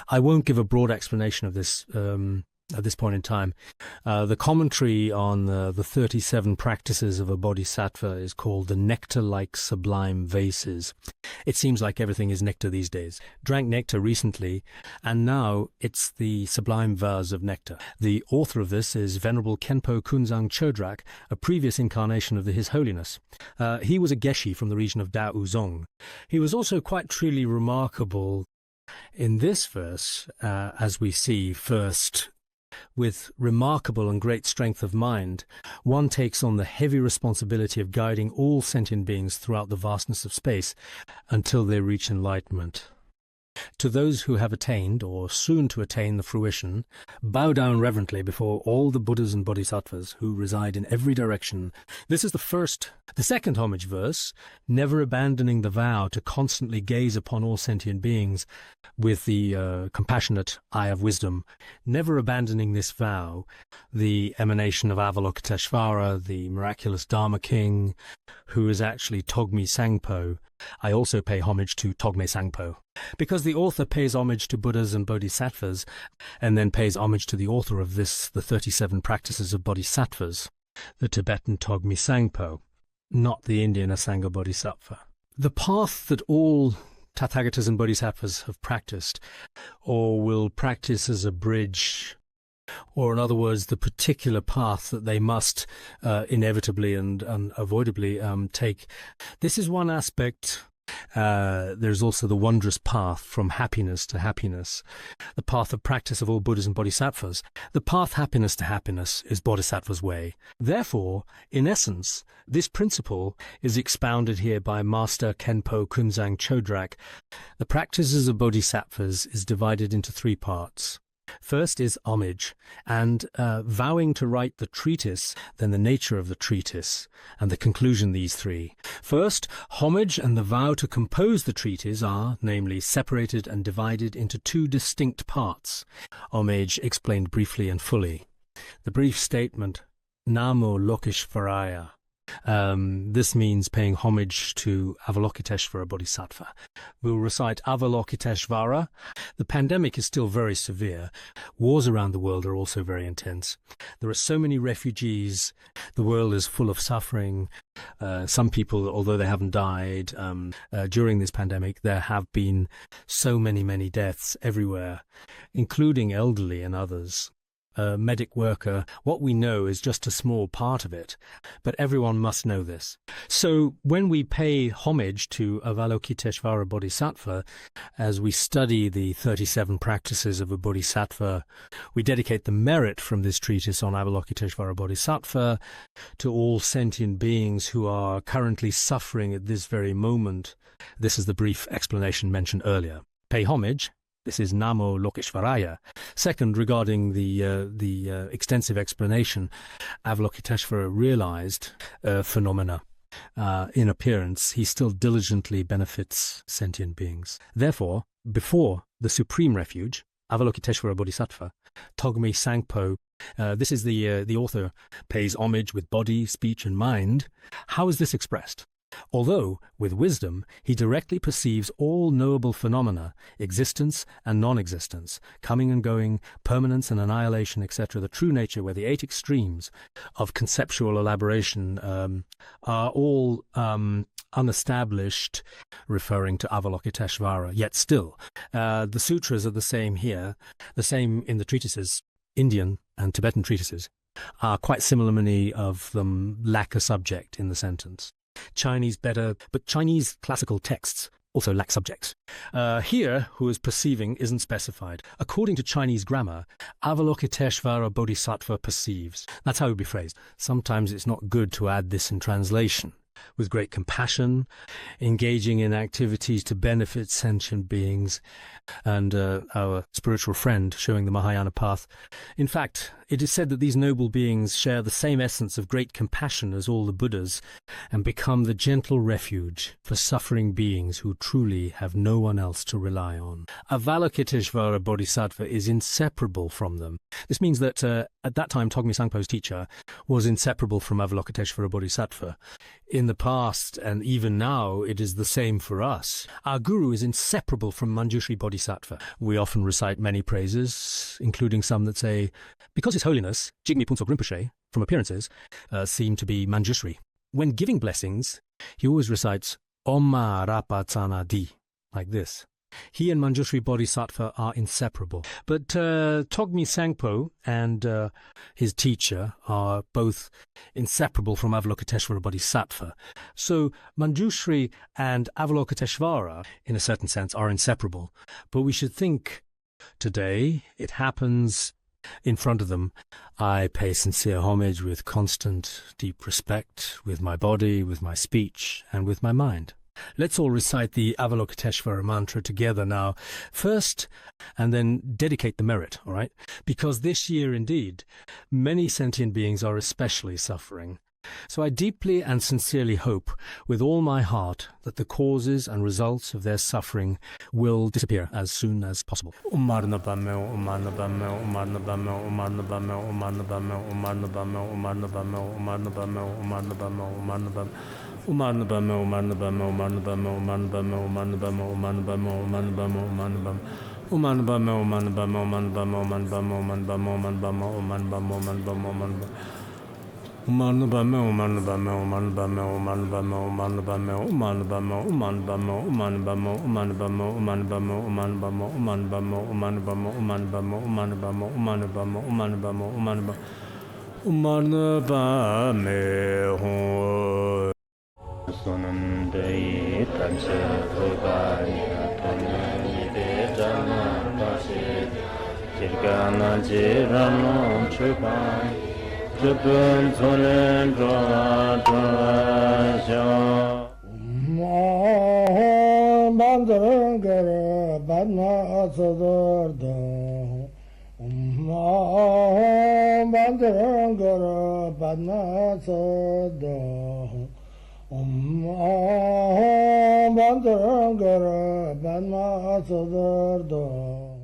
I won't give a broad explanation of this at this point in time. The commentary on the 37 practices of a bodhisattva is called The Nectar-like Sublime Vases. It seems like everything is nectar these days. Drank nectar recently, and now it's the sublime vase of nectar. The author of this is Venerable Khenpo Kunzang Chodrak, a previous incarnation of His Holiness. He was a geshe from the region of Da Uzong. He was also quite truly remarkable in this verse, as we see first. With remarkable and great strength of mind, one takes on the heavy responsibility of guiding all sentient beings throughout the vastness of space until they reach enlightenment. To those who have attained, or soon to attain, the fruition, bow down reverently before all the Buddhas and Bodhisattvas who reside in every direction. This is the first. The second homage verse, never abandoning the vow to constantly gaze upon all sentient beings with the compassionate eye of wisdom, never abandoning this vow, the emanation of Avalokiteshvara, the miraculous Dharma King, who is actually Togme Sangpo. I also pay homage to Togme Sangpo, because the author pays homage to Buddhas and Bodhisattvas, and then pays homage to the author of this, the 37 practices of Bodhisattvas, the Tibetan Togme Sangpo, not the Indian Asanga Bodhisattva. The path that all Tathagatas and Bodhisattvas have practiced, or will practice as a bridge, or in other words, the particular path that they must inevitably and unavoidably take. This is one aspect. There's also the wondrous path from happiness to happiness, the path of practice of all Buddhas and Bodhisattvas. The path happiness to happiness is Bodhisattva's way. Therefore, in essence, this principle is expounded here by Master Khenpo Kunzang Chodrak. The practices of Bodhisattvas is divided into three parts. First is homage, and vowing to write the treatise, then the nature of the treatise, and the conclusion, these three. First, homage and the vow to compose the treatise are, namely, separated and divided into two distinct parts. Homage explained briefly and fully. The brief statement, Namo Lokeshvaraya. This means paying homage to Avalokiteshvara Bodhisattva. We'll recite Avalokiteshvara. The pandemic is still very severe. Wars around the world are also very intense. There are so many refugees. The world is full of suffering. Some people, although they haven't died during this pandemic, there have been so many deaths everywhere, including elderly and others. Medic worker, what we know is just a small part of it, but everyone must know this. So when we pay homage to Avalokiteshvara Bodhisattva, as we study the 37 practices of a Bodhisattva, we dedicate the merit from this treatise on Avalokiteshvara Bodhisattva to all sentient beings who are currently suffering at this very moment. This is the brief explanation mentioned earlier. Pay homage. This is Namo Lokeshvaraya. Second, regarding the extensive explanation, Avalokiteshvara realized phenomena. In appearance, he still diligently benefits sentient beings. Therefore, before the supreme refuge, Avalokiteshvara Bodhisattva, Togme Sangpo, this is the author, pays homage with body, speech, and mind. How is this expressed? Although, with wisdom, he directly perceives all knowable phenomena, existence and non-existence, coming and going, permanence and annihilation, etc., the true nature, where the 8 extremes of conceptual elaboration are all unestablished, referring to Avalokiteshvara. Yet still, the sutras are the same here, the same in the treatises, Indian and Tibetan treatises, are quite similar. Many of them lack a subject in the sentence. Chinese better, but Chinese classical texts also lack subjects. Here, who is perceiving isn't specified. According to Chinese grammar, Avalokiteshvara Bodhisattva perceives. That's how it would be phrased. Sometimes it's not good to add this in translation. With great compassion, engaging in activities to benefit sentient beings, and our spiritual friend showing the Mahayana path. In fact, it is said that these noble beings share the same essence of great compassion as all the Buddhas, and become the gentle refuge for suffering beings who truly have no one else to rely on. Avalokiteshvara Bodhisattva is inseparable from them. This means that at that time, Togme Sangpo's teacher, was inseparable from Avalokiteshvara Bodhisattva. In the past, and even now, it is the same for us. Our guru is inseparable from Manjushri Bodhisattva. We often recite many praises, including some that say, because His Holiness, Jigme Phuntsok Rinpoche, from appearances, seem to be Manjushri. When giving blessings, he always recites Omma Rapa Tsana Di, like this. He and Manjushri Bodhisattva are inseparable. But Togme Sangpo and his teacher are both inseparable from Avalokiteshvara Bodhisattva. So Manjushri and Avalokiteshvara, in a certain sense, are inseparable. But we should think today it happens in front of them. I pay sincere homage with constant, deep respect, with my body, with my speech, and with my mind. Let's all recite the Avalokiteshvara mantra together now, first, and then dedicate the merit, all right? Because this year, indeed, many sentient beings are especially suffering. So I deeply and sincerely hope, with all my heart, that the causes and results of their suffering will disappear as soon as possible. Sonamdei Pramse Bhaganya Tonani Vejana Pase Jirgana Jirano Chupan Chupun Sonen Droa Droa Bandangara Badna Sodargye Bandangara Badna Sodargye Bandangara Badna Sodargye